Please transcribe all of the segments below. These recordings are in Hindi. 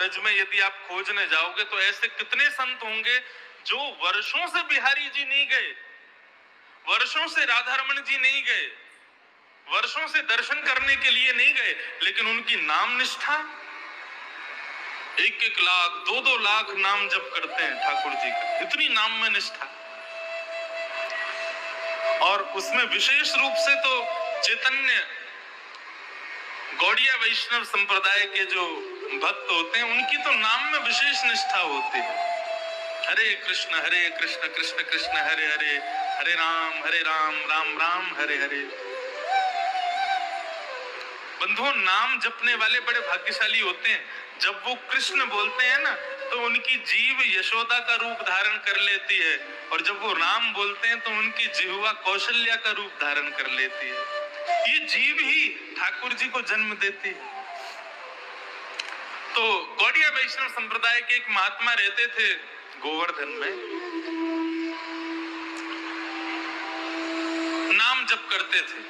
ब्रज में यदि आप खोजने जाओगे तो ऐसे कितने संत होंगे जो वर्षों से बिहारी जी नहीं गए, वर्षों से राधा रमन जी नहीं गए, वर्षों से दर्शन करने के लिए नहीं गए, लेकिन उनकी नाम निष्ठा, 1-1 लाख 2-2 लाख नाम जप करते हैं ठाकुर जी का, इतनी नाम में निष्ठा। और उसमें विशेष रूप से तो चैतन्य गौड़िया वैष्णव संप्रदाय के जो भक्त होते हैं उनकी तो नाम में विशेष निष्ठा होती है। हरे कृष्ण कृष्ण कृष्ण हरे हरे, हरे राम राम राम हरे हरे। बंधुओं, नाम जपने वाले बड़े भाग्यशाली होते हैं। जब वो कृष्ण बोलते हैं ना तो उनकी जीभ यशोदा का रूप धारण कर लेती है, और जब वो राम बोलते हैं तो उनकी जिह्वा कौशल्या का रूप धारण कर लेती है। ये जीव ही ठाकुर जी को जन्म देती है। तो गौड़िया वैष्णव संप्रदाय के एक महात्मा रहते थे गोवर्धन में, नाम जप करते थे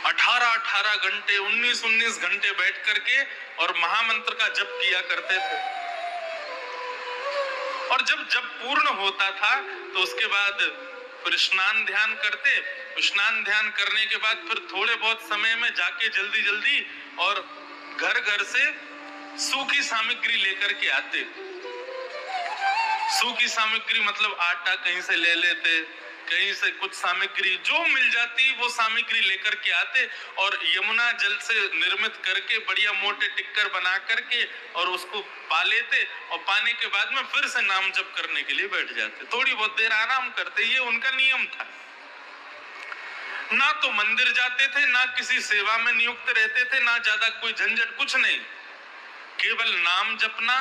18-18 घंटे 19-19 घंटे बैठ करके, और महामंत्र का जप किया करते थे। और जब जप पूर्ण होता था तो उसके बाद फिर स्नान ध्यान करते, स्नान ध्यान करने के बाद फिर थोड़े बहुत समय में जाके जल्दी जल्दी और घर घर से सूखी सामग्री लेकर के आते। सूखी सामग्री मतलब आटा कहीं से ले लेते, कहीं से कुछ सामग्री जो मिल जाती वो सामग्री लेकर के आते, और यमुना जल से निर्मित करके बढ़िया मोटे टिक्कर बना करके और उसको पा लेते, और पाने के बाद में फिर से नाम जप करने के लिए बैठ जाते। थोड़ी बहुत देर आराम करते, ये उनका नियम था। ना तो मंदिर जाते थे, ना किसी सेवा में नियुक्त रहते थे, ना ज्यादा कोई झंझट, कुछ नहीं, केवल नाम जपना,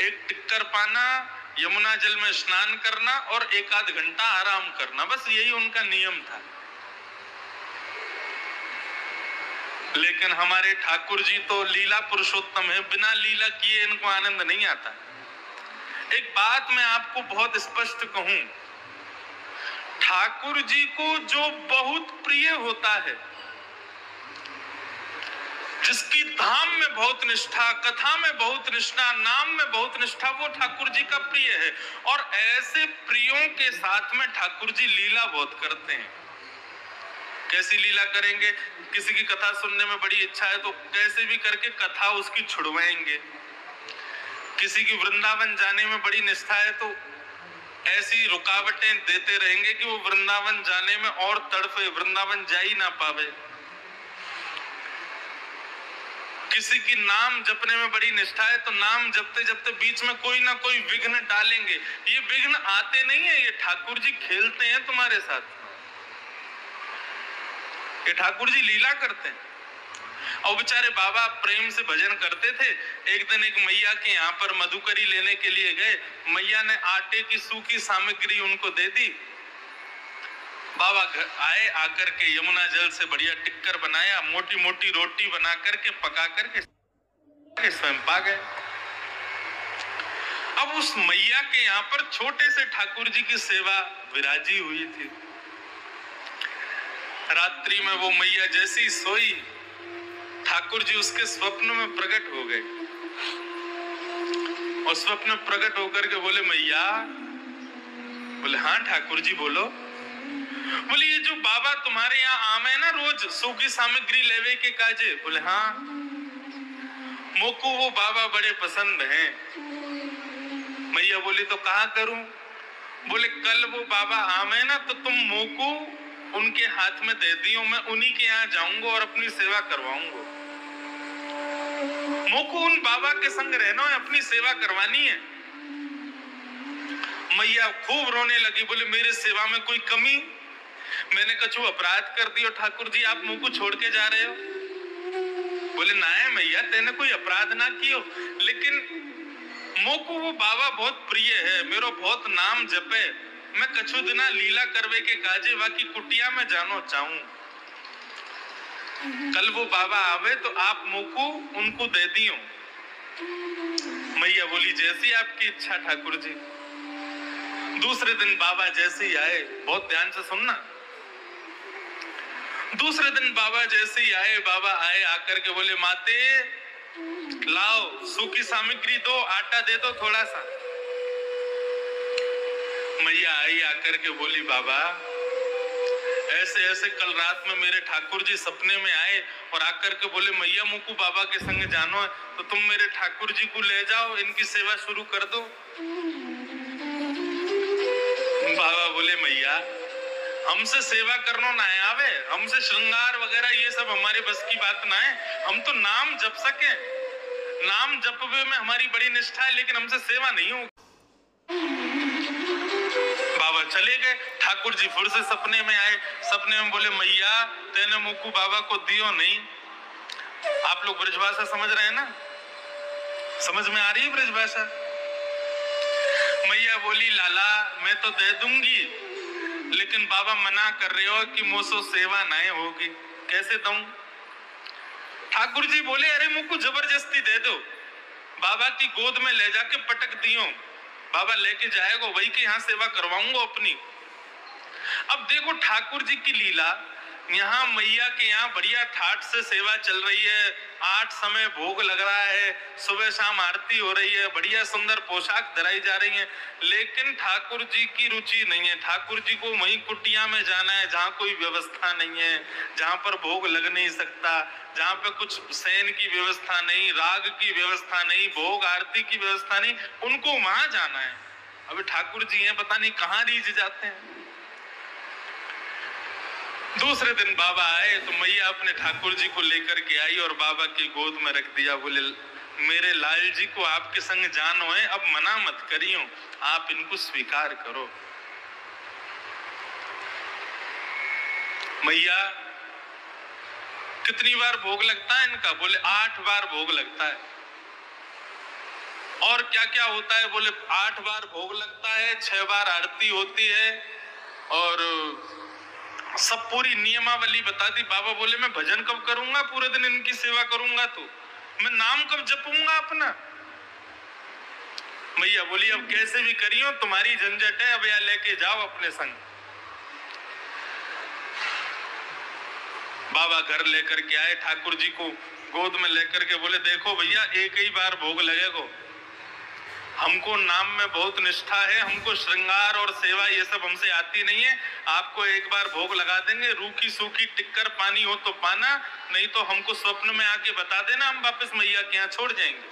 एक टिक्कर पाना, यमुना जल में स्नान करना और 1-8 घंटा आराम करना, बस यही उनका नियम था। लेकिन हमारे ठाकुर जी तो लीला पुरुषोत्तम है, बिना लीला किए इनको आनंद नहीं आता। एक बात मैं आपको बहुत स्पष्ट कहूं, ठाकुर जी को जो बहुत प्रिय होता है, जिसकी धाम में बहुत निष्ठा, कथा में बहुत निष्ठा, नाम में बहुत निष्ठा, वो ठाकुर जी का प्रिय है। और ऐसे प्रियों के साथ में ठाकुर जी लीला बहुत करते हैं। कैसी लीला करेंगे? किसी की कथा सुनने में बड़ी इच्छा है तो कैसे भी करके कथा उसकी छुड़वाएंगे। किसी की वृंदावन जाने में बड़ी निष्ठा है तो ऐसी रुकावटें देते रहेंगे कि वो वृंदावन जाने में और तड़फे, वृंदावन जा ही ना पावे। किसी की नाम जपने में बड़ी निष्ठा है तो नाम जपते जपते बीच में कोई ना कोई विघ्न डालेंगे। ये विघ्न आते नहीं है, ये ठाकुर जी खेलते हैं तुम्हारे साथ, ये ठाकुर जी लीला करते हैं। और बेचारे बाबा प्रेम से भजन करते थे। एक दिन एक मैया के यहाँ पर मधुकरी लेने के लिए गए, मैया ने आटे की सूखी सामग्री उनको दे दी। बाबा आए, आकर के यमुना जल से बढ़िया टिक्कर बनाया, मोटी मोटी रोटी बना करके पका करके स्वयं पा गए। अब उस मैया के यहाँ पर छोटे से ठाकुर जी की सेवा विराजी हुई थी। रात्रि में वो मैया जैसी सोई, ठाकुर जी उसके स्वप्न में प्रकट हो गए, और स्वप्न में प्रकट होकर के बोले मैया, बोले हाँ ठाकुर जी बोलो। बोले ये जो बाबा तुम्हारे यहाँ आवे ना रोज सूखी सामग्री लेवे के काजे, बोले हाँ, मोको वो बाबा बड़े पसंद हैं। मैया बोली तो कहा करूं? बोले कल वो बाबा आवे ना तो तुम मोको उनके हाथ में दे दियो, मैं उन्हीं के यहाँ जाऊंगा और अपनी सेवा करवाऊंगा। मोको उन बाबा के संग रहना है, अपनी सेवा करवानी है। मैया खूब रोने लगी, बोले मेरे सेवा में कोई कमी? मैंने कछु अपराध कर दियो ठाकुर जी, आप मुंह को छोड़ के जा रहे हो? बोले ना है मैया, तेने कोई अपराध ना कियो, लेकिन मोको वो बाबा बहुत प्रिय है, मेरो बहुत नाम जपे, मैं कछु दिना लीला करवे के काजे बाकी कुटिया में जानो चाहूं। कल वो बाबा आवे तो आप मोको उनको दे दियो। मैया बोली जैसी आपकी इच्छा ठाकुर जी। दूसरे दिन बाबा जैसे ही आए, बहुत ध्यान से सुनना, दूसरे दिन बाबा जैसे ही आए, बाबा आए आकर के बोले माते लाओ सूखी सामग्री दो, आटा दे दो थोड़ा सा। मैया आई आकर के बोली बाबा ऐसे ऐसे कल रात में मेरे ठाकुर जी सपने में आए और आकर के बोले मैया मुकु बाबा के संग जानो है तो तुम मेरे ठाकुर जी को ले जाओ, इनकी सेवा शुरू कर दो। बाबा बोले मैया हमसे सेवा करना ना आवे, हमसे श्रृंगार वगैरह ये सब हमारे बस की बात ना है, हम तो नाम जप सके, नाम जपवे में हमारी बड़ी निष्ठा है, लेकिन हमसे सेवा नहीं हो। बाबा चले गए। ठाकुर जी फिर से सपने में आए, सपने में बोले मैया तेने मुकु बाबा को दियो नहीं। आप लोग ब्रजभाषा समझ रहे हैं ना, समझ में आ रही है ब्रजभाषा? मैया बोली लाला मैं तो दे दूंगी, लेकिन बाबा मना कर रहे हो कि मुझसे सेवा नहीं होगी, कैसे दूं? ठाकुर जी बोले अरे मुकु जबरदस्ती दे दो, बाबा की गोद में ले जाके पटक दियो, बाबा लेके जाएगा, वही के यहाँ सेवा करवाऊंगा अपनी। अब देखो ठाकुर जी की लीला, यहाँ मैया के यहाँ बढ़िया ठाट से सेवा चल रही है, 8 समय भोग लग रहा है, सुबह शाम आरती हो रही है, बढ़िया सुंदर पोशाक धराई जा रही है, लेकिन ठाकुर जी की रुचि नहीं है। ठाकुर जी को वहीं कुटिया में जाना है जहाँ कोई व्यवस्था नहीं है, जहाँ पर भोग लग नहीं सकता, जहाँ पे कुछ शयन की व्यवस्था नहीं, राग की व्यवस्था नहीं, भोग आरती की व्यवस्था नहीं, उनको वहां जाना है। अभी ठाकुर जी हैं पता नहीं कहाँ रीझ जाते हैं। दूसरे दिन बाबा आए तो मैया अपने ठाकुर जी को लेकर के आई और बाबा की गोद में रख दिया। बोले मेरे लाल जी को आपके संग जानो है, अब मना मत करियो, आप इनको स्वीकार करो। मैया कितनी बार भोग लगता है इनका? बोले 8 बार भोग लगता है। और क्या क्या होता है? बोले 8 बार भोग लगता है, 6 बार आरती होती है और सब पूरी नियमावली बता दी। बाबा बोले मैं भजन कब करूंगा, पूरे दिन इनकी सेवा करूंगा तो मैं नाम कब जपूंगा अपना? मैया बोली अब कैसे भी करियो, तुम्हारी झंझट है, अब यहाँ लेके जाओ अपने संग। बाबा घर लेकर के आए, ठाकुर जी को गोद में लेकर के बोले देखो भैया एक ही बार भोग लगेगा, हमको नाम में बहुत निष्ठा है, हमको श्रृंगार और सेवा ये सब हमसे आती नहीं है, आपको एक बार भोग लगा देंगे, रूखी सूखी टिक्कर पानी हो तो पाना, नहीं तो हमको स्वप्न में आके बता देना, हम वापस मैया के यहाँ छोड़ जाएंगे।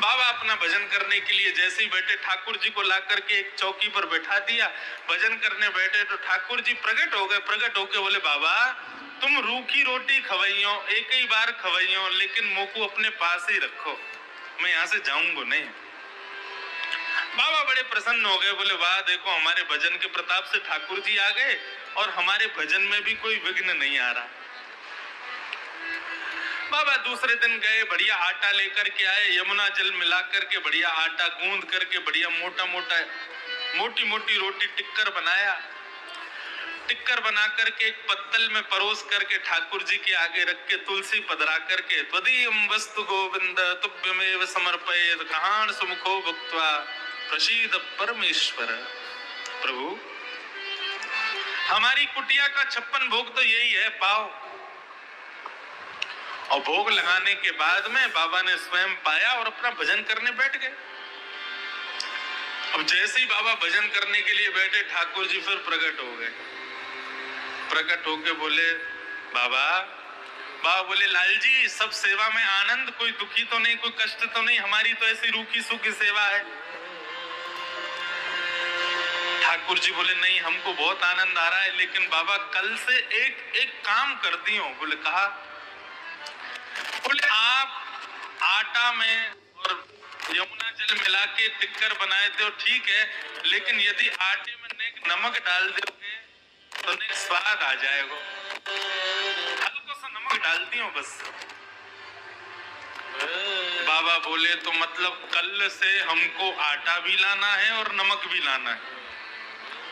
बाबा अपना भजन करने के लिए जैसे ही बैठे, ठाकुर जी को ला करके एक चौकी पर बैठा दिया, भजन करने बैठे तो ठाकुर जी प्रकट हो गए। प्रकट होके बोले बाबा तुम रूखी रोटी खवाइयो, एक ही बार खवाइयो, लेकिन मोको अपने पास ही रखो, मैं यहाँ से जाऊंगा नहीं। बाबा बड़े प्रसन्न हो गए, बोले वाह देखो हमारे भजन के प्रताप से ठाकुर जी आ गए और हमारे भजन में भी कोई विघ्न नहीं आ रहा। बाबा दूसरे दिन गए, बढ़िया आटा लेकर के आए, यमुना जल मिला करके बढ़िया आटा गूंद करके बढ़िया मोटा मोटा मोटी मोटी रोटी टिक्कर बनाया। टिक्कर बना करके एक पत्तल में परोस करके ठाकुर जी के आगे रख के तुलसी पधरा करके त्वदीयं वस्तु गोविंद तुभ्यमेव समर्पयेत् कहान सुमुखो भुक्त्वा प्रसीद परमेश्वर। प्रभु हमारी कुटिया का 56 भोग तो यही है, पाओ। और भोग लगाने के बाद में बाबा ने स्वयं पाया और अपना भजन करने बैठ गए। अब जैसे ही बाबा भजन करने के लिए बैठे, ठाकुर जी फिर प्रकट हो गए। प्रकट होके बोले बाबा, बाबा बोले लाल जी सब सेवा में आनंद, कोई दुखी तो नहीं, कोई कष्ट तो नहीं, हमारी तो ऐसी रूखी सूखी सेवा है। ठाकुर जी बोले नहीं हमको बहुत आनंद आ रहा है, लेकिन बाबा कल से एक काम करती हूँ। बोले कहा? बोले आप आटा में और यमुना जल मिला के टिक्कर बनाए थे ठीक है, लेकिन यदि आटे में नमक डाल दोगे तो स्वाद आ जाएगा, हल्का सा नमक डालती हूँ बस। बाबा बोले तो मतलब कल से हमको आटा भी लाना है और नमक भी लाना है?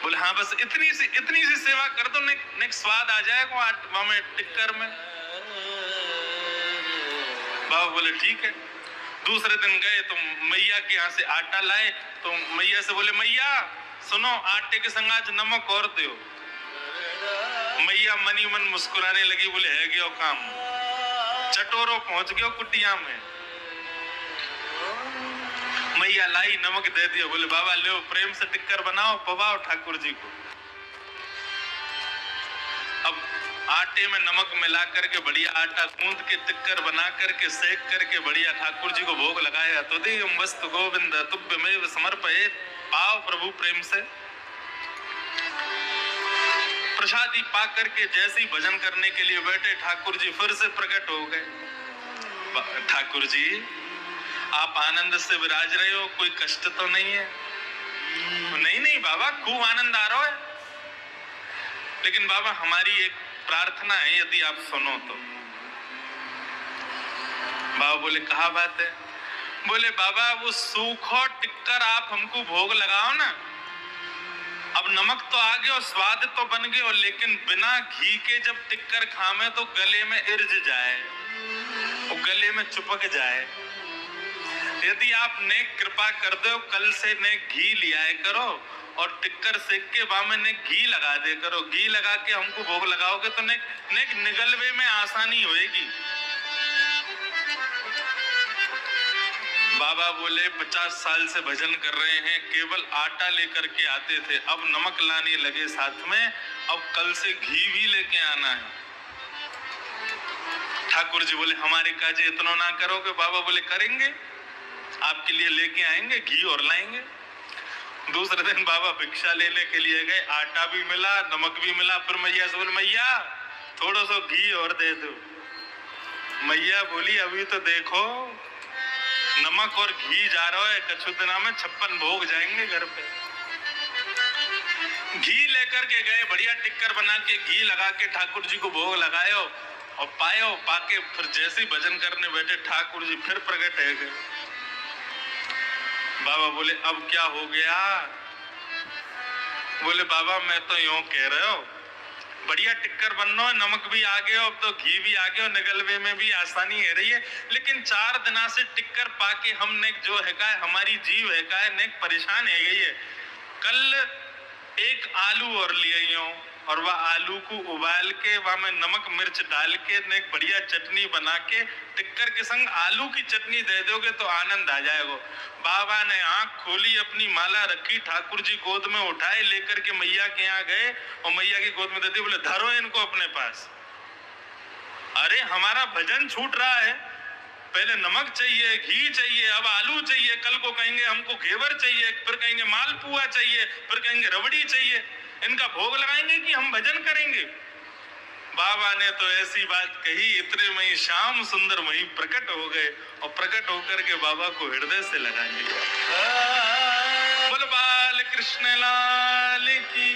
बोले हाँ बस इतनी सी सेवा कर दो, नेक्स्ट स्वाद आ जाएगा आटा में टिक्कर में। बाबा बोले ठीक है। दूसरे दिन गए तो मैया के यहाँ से आटा लाए, तो मैया से बोले मैया सुनो आटे के संग आज नमक और दो। मैया मनी मन मुस्कुराने लगी, बोले है गया काम। चटोरो पहुंच गयो कुटिया में, मैया लाई, नमक दे दियो, बोले बाबा लो प्रेम से टिक्कर बनाओ, पवाओ ठाकुर जी को। अब आटे में नमक मिला करके बढ़िया आटा गूंद के टिक्कर बना करके सेक करके बढ़िया ठाकुर जी को भोग लगाया। तो दियम वस्तु गोविंद तुभ्यमेव समर्पयेत्, पाओ प्रभु प्रेम से। प्रसादी पा करके जैसे ही भजन करने के लिए बैठे, ठाकुर जी फिर से प्रकट हो गए। ठाकुर जी आप आनंद से विराज रहे हो, कोई कष्ट तो नहीं है? नहीं नहीं बाबा, खूब आनंद आ रहा है, लेकिन बाबा हमारी एक प्रार्थना है, यदि आप सुनो तो। बाबा बोले कहा बात है? बोले बाबा वो सूखो टिक्कर आप हमको भोग लगाओ ना। अब नमक तो आ गया, स्वाद तो बन गया, लेकिन बिना घी के जब टिक्कर खावे तो गले में इर्ज जाए, वो गले में चिपक जाए। यदि आप ने कृपा कर दो, कल से ने घी लियाए करो और टिक्कर सेक के बामे ने घी लगा दे करो। घी लगा के हमको भोग लगाओगे तो ने निगलवे में आसानी होएगी। बाबा बोले 50 साल से भजन कर रहे हैं, केवल आटा लेकर के आते थे, अब नमक लाने लगे साथ में, अब कल से घी भी लेके आना है। ठाकुर जी बोले हमारे काजे इतना ना करोगे? बाबा बोले करेंगे, आपके लिए लेके आएंगे, घी और लाएंगे। दूसरे दिन बाबा भिक्षा लेने के लिए गए, आटा भी मिला, नमक भी मिला। फिर मैया से बोले मैया थोड़ा सा घी और दे दो। मैया बोली अभी तो देखो नमक और घी जा रहा है, कछु दिना में 56 भोग जाएंगे घर पे। घी लेकर के गए, बढ़िया टिक्कर बना के घी लगा के ठाकुर जी को भोग लगायो और पायो। पाके फिर जैसे ही भजन करने बैठे, ठाकुर जी फिर प्रकट है गए। बाबा बोले अब क्या हो गया? बोले बाबा मैं तो यूं कह रहे हो, बढ़िया टिक्कर बनना है, नमक भी आ गया, अब तो घी भी आ गया, निगलवे में भी आसानी है रही है, लेकिन 4 दिना से टिक्कर पाके हमने जो है का हमारी जीव है का ने परेशान है गई है। कल एक आलू और लिए और वह आलू को उबाल के वहां में नमक मिर्च डाल के ने बढ़िया चटनी बना के टिक्कर के संग आलू की चटनी दे दोगे तो आनंद आ जाएगा। बाबा ने आंख खोली, अपनी माला रखी, ठाकुर जी गोद में उठाए, लेकर के मैया के यहाँ गए और मैया की गोद में दे दी। बोले धरो इनको अपने पास। अरे हमारा भजन छूट रहा है, पहले नमक चाहिए, घी चाहिए, अब आलू चाहिए, कल को कहेंगे हमको घेवर चाहिए, फिर कहेंगे मालपुआ चाहिए, फिर कहेंगे रबड़ी चाहिए। इनका भोग लगाएंगे कि हम भजन करेंगे? बाबा ने तो ऐसी बात कही, इतने में ही श्याम सुंदर वहीं प्रकट हो गए और प्रकट होकर के बाबा को हृदय से लगा लिया। बोल बाल कृष्ण लाल की।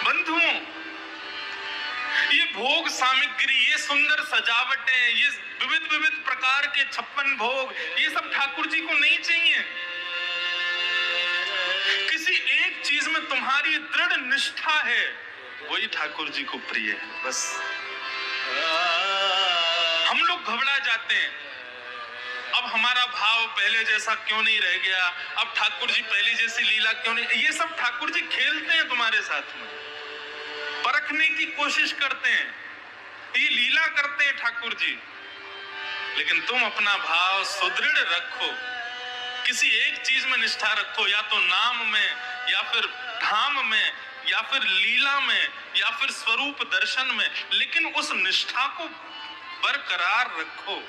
बंधुओं, ये भोग सामग्री, ये सुंदर सजावटें, ये विविध विविध प्रकार के 56 भोग, ये सब ठाकुर जी को नहीं चाहिए। किसी एक चीज में तुम्हारी दृढ़ निष्ठा है, वही ठाकुर जी को प्रिय है। बस हम लोग घबरा जाते हैं, अब हमारा भाव पहले जैसा क्यों नहीं रह गया, अब ठाकुर जी पहले जैसी लीला क्यों नहीं। ये सब ठाकुर जी खेलते हैं तुम्हारे साथ में, परखने की कोशिश करते हैं, ये लीला करते हैं ठाकुर जी। लेकिन तुम अपना भाव सुदृढ़ रखो, किसी एक चीज में निष्ठा रखो, या तो नाम में, या फिर धाम में, या फिर लीला में, या फिर स्वरूप दर्शन में, लेकिन उस निष्ठा को बरकरार रखो,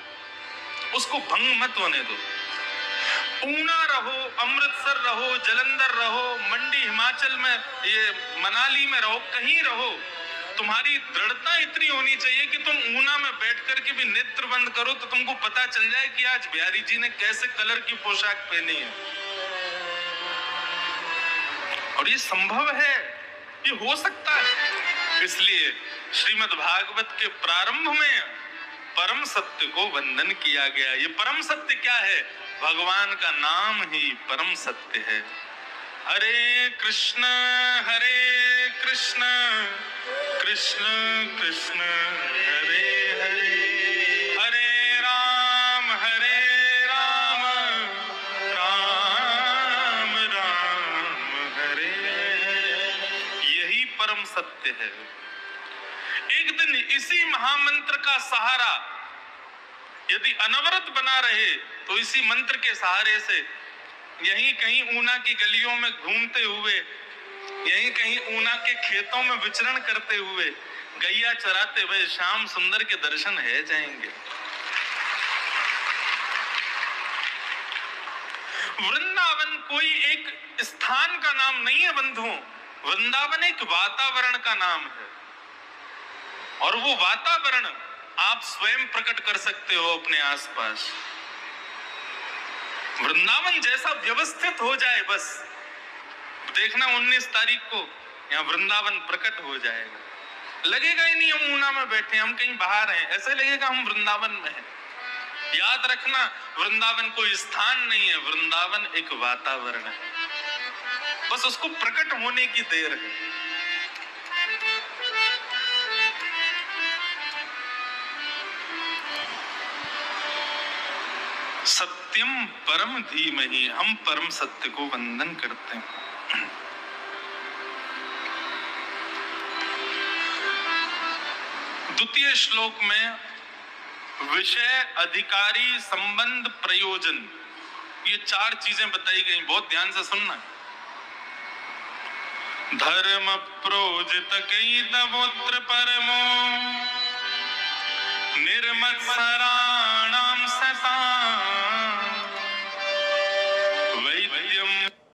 उसको भंग मत होने दो। ऊना रहो, अमृतसर रहो, जलंधर रहो, मंडी हिमाचल में, ये मनाली में रहो, कहीं रहो, तुम्हारी दृढ़ता इतनी होनी चाहिए कि तुम ऊना में बैठ करके भी नेत्र बंद करो तो तुमको पता चल जाए कि आज बिहारी जी ने कैसे कलर की पोशाक पहनी है। और ये संभव है, ये हो सकता है। इसलिए श्रीमद् भागवत के प्रारंभ में परम सत्य को वंदन किया गया। ये परम सत्य क्या है? भगवान का नाम ही परम सत्य है। हरे कृष्ण कृष्ण कृष्ण हरे हरे, हरे राम राम राम हरे हरे। यही परम सत्य है। एक दिन इसी महामंत्र का सहारा यदि अनवरत बना रहे तो इसी मंत्र के सहारे से यहीं कहीं ऊना की गलियों में घूमते हुए, यहीं कहीं ऊना के खेतों में विचरण करते हुए, गैया चराते हुए श्याम सुंदर के दर्शन है जाएंगे। वृंदावन कोई एक स्थान का नाम नहीं है बंधुओं, वृंदावन एक वातावरण का नाम है। और वो वातावरण आप स्वयं प्रकट कर सकते हो अपने आसपास। वृंदावन जैसा व्यवस्थित हो जाए, बस देखना 19 तारीख को यहाँ वृंदावन प्रकट हो जाएगा। लगेगा ही नहीं हम ऊना में बैठे, हम कहीं बाहर हैं, ऐसे लगेगा हम वृंदावन में हैं। याद रखना, वृंदावन कोई स्थान नहीं है, वृंदावन एक वातावरण है, बस उसको प्रकट होने की देर है। सत्यम परम धीमहि, हम परम सत्य को वंदन करते हैं। द्वितीय श्लोक में विषय, अधिकारी, संबंध, प्रयोजन, ये 4 चीजें बताई गई, बहुत ध्यान से सुनना। धर्म प्रोजित कई तवोत्र परमो निर्मत्सरा